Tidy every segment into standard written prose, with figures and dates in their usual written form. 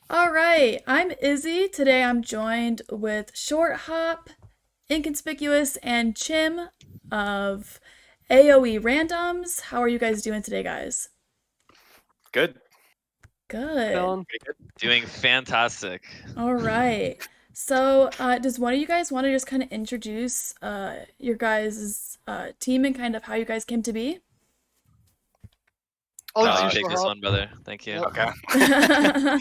All right, I'm Izzy. Today I'm joined with Shorthop, Inconspicuous, and Chim of AOE Randoms. How are you guys doing today, guys? Good. Good. Dylan. Pretty good. Doing fantastic. All right. So, does one of you guys want to just kind of introduce your guys' team and kind of how you guys came to be? I'll I'll just let you use take this Shorthop. one, brother. Thank you. Yep. Okay. Yeah,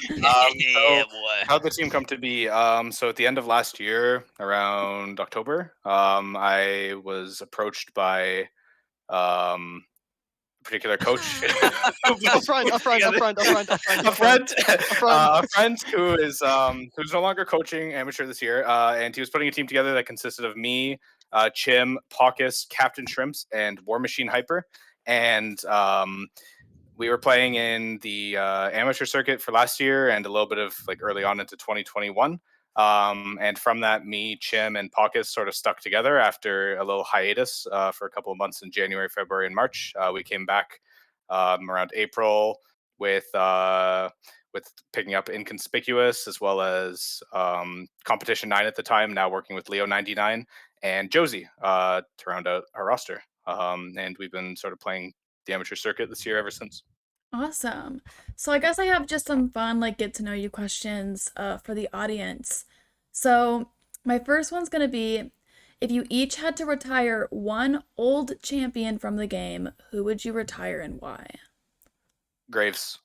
So boy. how'd the team come to be? So at the end of last year, around October, I was approached by a particular coach. A friend, a friend, a Together. friend, a friend, a friend, A a friend, friend, a friend. a friend who's no longer coaching amateur this year, and he was putting a team together that consisted of me, Chim, Paucus, Captain Shrimps, and War Machine Hyper, and we were playing in the amateur circuit for last year and a little bit of like early on into 2021. And from that, me, Chim, and Paucus sort of stuck together after a little hiatus for a couple of months in January, February, and March. We came back around April with picking up Inconspicuous as well as Competition 9 at the time, now working with Leo 99 and Josie to round out our roster. And we've been sort of playing the amateur circuit this year ever since. Awesome. So I guess I have just some fun, like, get to know you questions for the audience. So my first one's gonna be, if you each had to retire one old champion from the game, who would you retire and why? Graves.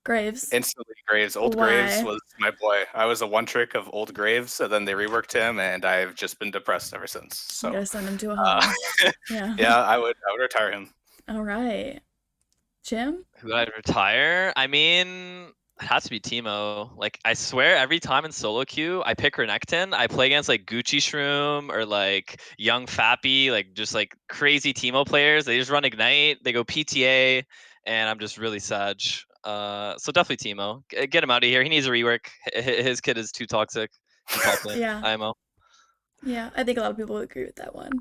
Graves. Instantly Graves. Old Graves Why? was my boy. I was a one trick of Old Graves, and then they reworked him, and I've just been depressed ever since. You So, gotta send him to a uh, home. Yeah. yeah, I would retire him. All right. Jim? Who I'd retire? I mean, it has to be Timo. Like, I swear, every time in solo queue, I pick Renekton. I play against like Gucci Shroom or like Young Fappy, like just like crazy Timo players. They just run Ignite. They go PTA, and I'm just really sad. So definitely Timo. Get him out of here. He needs a rework. His kid is too toxic. Too top lane. Yeah. IMO. Yeah, I think a lot of people would agree with that one.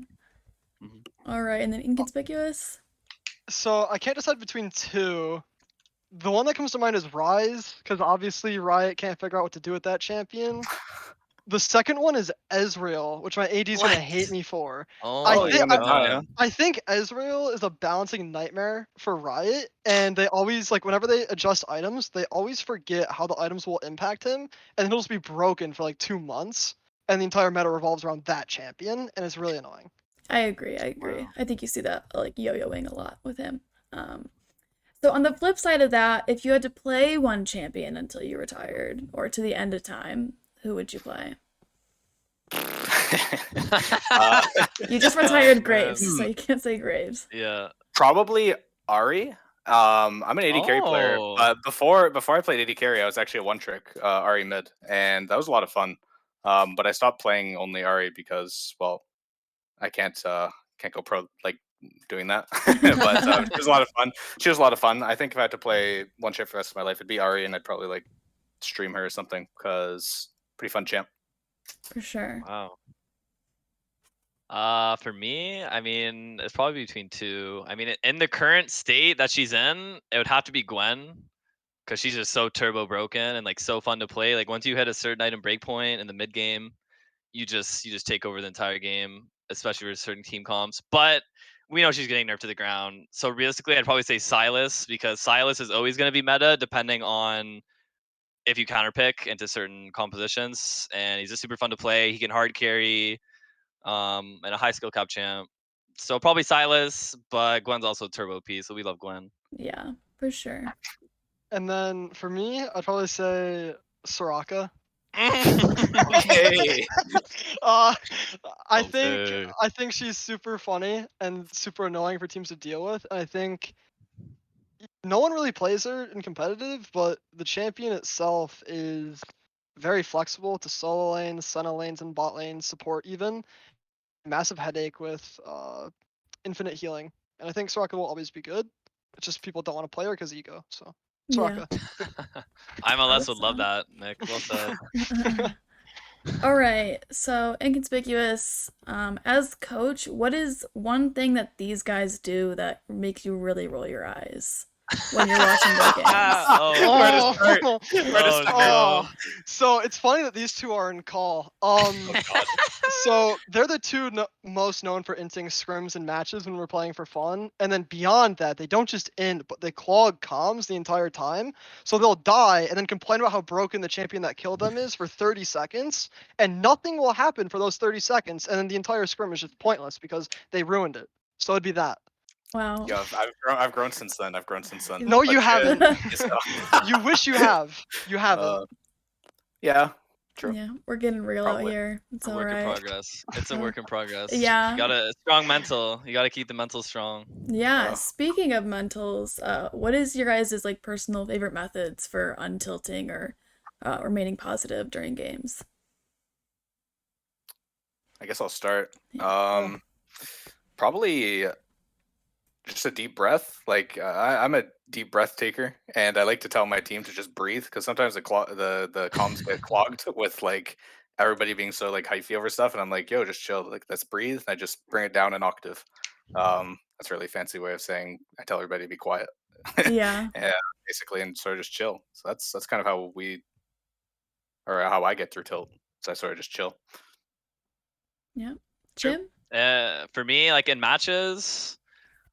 Mhm. All right, and then inconspicuous? So I can't decide between two. The one that comes to mind is Rise, because obviously Riot can't figure out what to do with that champion. The second one is Ezreal, which my AD's gonna hate What? me for. Oh I Oh, my you're think gonna die, huh? god. I think Ezreal is a balancing nightmare for Riot, and they always like whenever they adjust items, they always forget how the items will impact him, and then he'll just be broken for like 2 months, and the entire meta revolves around that champion, and it's really annoying. I agree, I agree. Wow. I think you see that like yo-yoing a lot with him. Um, so on the flip side of that, if you had to play one champion until you retired or to the end of time, who would you play? uh, You just Oh retired Graves, man. so you can't say Graves. Yeah. Probably Ari. I'm an AD carry player, Oh. but before I played AD carry, I was actually a one trick Ari mid, and that was a lot of fun. But I stopped playing only Ari because, well, I can't go pro like doing that. But she was a lot of fun. She was a lot of fun. I think if I had to play one trick for the rest of my life, it'd be Ari, and I'd probably like stream her or something because pretty fun champ. For sure. Wow. For me, I mean, it's probably between two. I mean, in the current state that she's in, it would have to be Gwen, because she's just so turbo broken and like so fun to play. Like once you hit a certain item breakpoint in the mid game, you just take over the entire game, especially for certain team comps. But we know she's getting nerfed to the ground. So realistically, I'd probably say Silas, because Silas is always going to be meta depending on if you counterpick into certain compositions, and he's just super fun to play. He can hard carry, and a high skill cap champ. So probably Silas, but Gwen's also turbo P, so we love Gwen. Yeah, for sure. And then for me, I'd probably say Soraka. Okay. uh, I Oh, think boo. I think she's super funny and super annoying for teams to deal with. And I think no one really plays her in competitive, but the champion itself is very flexible to solo lanes, center lanes, and bot lanes support even. Massive headache with infinite healing. And I think Soraka will always be good. It's just people don't want to play her because ego. So Yeah. Soraka. IMLS would love Awesome. that, Nick. Well said. All right, so inconspicuous. As coach, what is one thing that these guys do that makes you really roll your eyes? when you're watching their games? Where to start? Oh, Where to Oh, start? no. so it's funny that these two are in call. So they're the two most known for inting scrims and matches when we're playing for fun. And then beyond that, they don't just end, but they clog comms the entire time. So they'll die and then complain about how broken the champion that killed them is for 30 seconds. And nothing will happen for those 30 seconds. And then the entire scrim is just pointless because they ruined it. So it'd be that. Wow. Yeah, I've grown since then. No, you But haven't. so- You wish you have. You haven't. yeah, true. Yeah, we're getting real out Probably. here. It's It's a all work in right. progress. It's a work in progress. Yeah. You gotta strong mental. You gotta keep the mental strong. Yeah, Uh. speaking of mentals, what is your guys' like personal favorite methods for untilting or remaining positive during games? I guess I'll start. Yeah. Probably just a deep breath. Like I'm a deep breath taker, and I like to tell my team to just breathe because sometimes the comms get clogged with like everybody being so like hyphy over stuff, and I'm like, yo, just chill. Like let's breathe. And I just bring it down an octave. That's a really fancy way of saying I tell everybody to be quiet. Yeah. Yeah, basically, and sort of just chill. So that's kind of how how I get through tilt. So I sort of just chill. Yeah. True. Chim? For me, like in matches,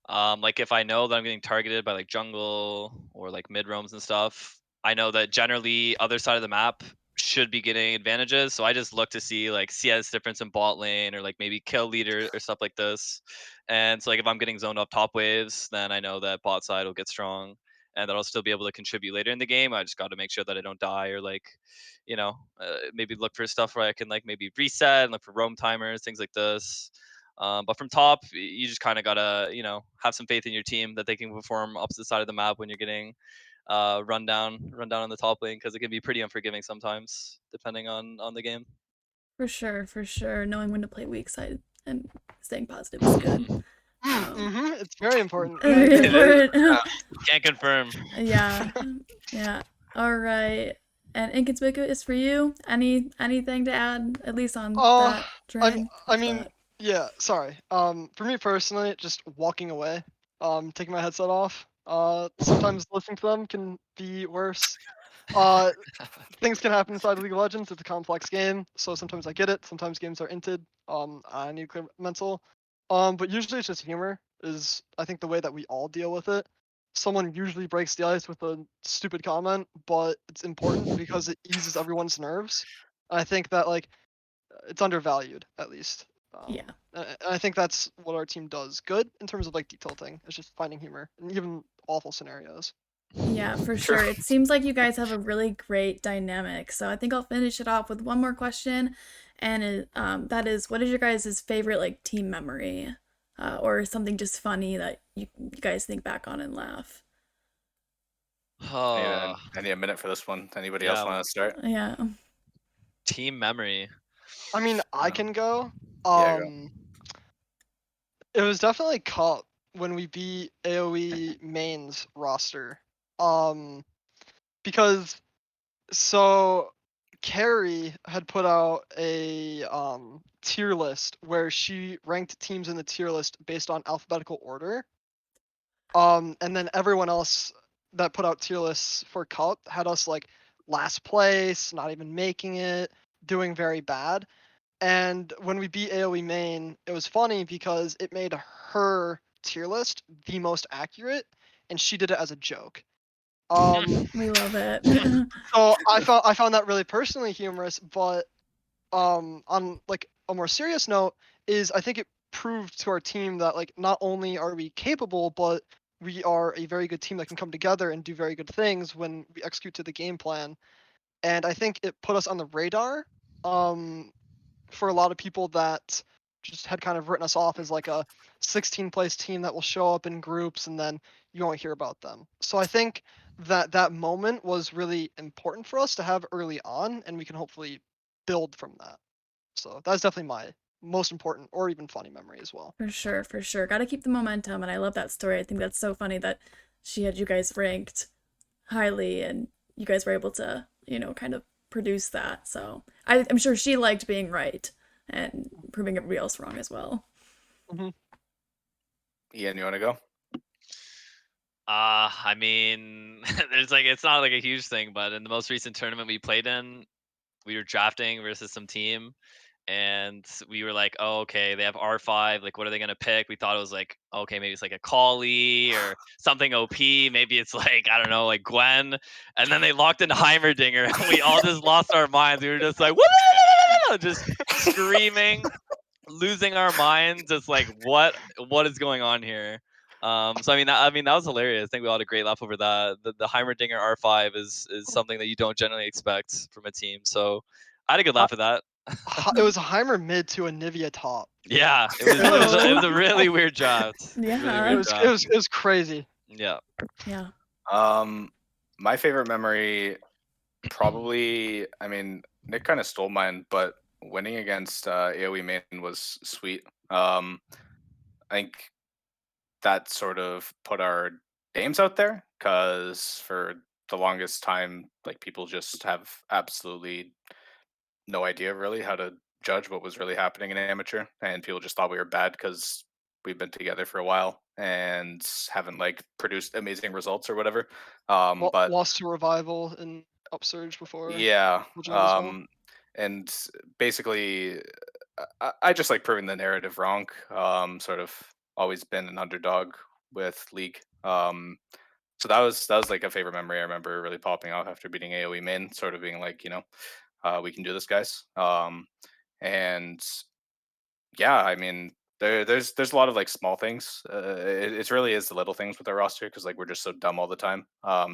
like if I know that I'm getting targeted by like jungle or like mid roams and stuff, I know that generally other side of the map should be getting advantages. So I just look to see like CS difference in bot lane or like maybe kill leader or stuff like this. And so like if I'm getting zoned up top waves, then I know that bot side will get strong and that I'll still be able to contribute later in the game. I just got to make sure that I don't die or like, maybe look for stuff where I can like maybe reset and look for roam timers, things like this. But from top, you just kind of gotta, have some faith in your team that they can perform opposite side of the map when you're getting run down on the top lane because it can be pretty unforgiving sometimes, depending on the game. For sure, for sure. Knowing when to play weak side and staying positive is good. It's very important. I Very agree. important. Can't confirm. Yeah. Yeah. All right. And Inconspicuous is for you. Anything to add, at least on that train? I mean, yeah. Sorry. For me personally, just walking away. Taking my headset off. Sometimes listening to them can be worse. Things can happen inside League of Legends. It's a complex game, so sometimes I get it. Sometimes games are inted. I need clear mental. But usually it's just humor. Is I think the way that we all deal with it. Someone usually breaks the ice with a stupid comment, but it's important because it eases everyone's nerves. I think that like it's undervalued at least. Yeah. And I think that's what our team does good in terms of like detilting. It's just finding humor in even awful scenarios. Yeah, for sure. It seems like you guys have a really great dynamic. So I think I'll finish it off with one more question, and that is, what is your guys' favorite like team memory, or something just funny that you guys think back on and laugh? I need a minute for this one. Anybody else Yeah. want to start? Yeah. Team memory. I mean, I can go. Yeah, go. It was definitely Cup when we beat AOE mains roster. Because so Carrie had put out a tier list where she ranked teams in the tier list based on alphabetical order. And then everyone else that put out tier lists for Cup had us like last place, not even making it, doing very bad. And when we beat AOE main, it was funny because it made her tier list the most accurate, and she did it as a joke. We love it. So I found that really personally humorous, but on like a more serious note, is I think it proved to our team that like not only are we capable, but we are a very good team that can come together and do very good things when we execute to the game plan. And I think it put us on the radar. For a lot of people that just had kind of written us off as like a 16 place team that will show up in groups and then you won't hear about them. So I think that that moment was really important for us to have early on, and we can hopefully build from that. So that's definitely my most important or even funny memory as well. For sure, for sure. Got to keep the momentum, and I love that story. I think that's so funny that she had you guys ranked highly, and you guys were able to, kind of produce that. So I'm sure she liked being right and proving everybody else wrong as well. Mm-hmm. Ian, you want to go? I mean, there's like it's not like a huge thing, but in the most recent tournament we played in, we were drafting versus some team, and we were like, oh, okay, they have R5. Like, what are they gonna pick? We thought it was like, okay, maybe it's like a Collie or something OP. Maybe it's like I don't know, like Gwen. And then they locked in Heimerdinger, and we all just lost our minds. We were just like, just screaming, losing our minds, just like what is going on here? So I mean that was hilarious. I think we all had a great laugh over that. The Heimerdinger R5 is something that you don't generally expect from a team. So I had a good laugh at that. It was a Heimer mid to a Nivea top. Yeah, it was a really weird draft. Really Yeah. It weird was draft. it was crazy. Yeah. Yeah. My favorite memory, probably. I mean, Nick kind of stole mine, but winning against AOE main was sweet. I think that sort of put our names out there because for the longest time, like people just have absolutely no idea really how to judge what was really happening in amateur, and people just thought we were bad because we've been together for a while and haven't like produced amazing results or whatever. But Lost to Revival and Upsurge before yeah, Legend as well. and basically, I just like proving the narrative wrong. Sort of always been an underdog with League. So that was like a favorite memory I remember really popping off after beating AOE main, sort of being like, we can do this, guys. And yeah, I mean, there's a lot of like small things. It really is the little things with our roster because like we're just so dumb all the time.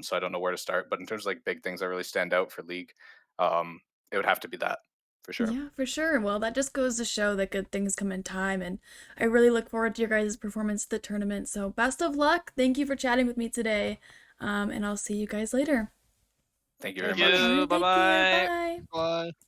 So I don't know where to start. But in terms of like big things that really stand out for League, um, it would have to be that for sure. Yeah, for sure. Well, that just goes to show that good things come in time, and I really look forward to your guys' performance at the tournament. So, best of luck. Thank you for chatting with me today, and I'll see you guys later. Thank you very Thank much. you. All right, Bye thank you. bye. Bye.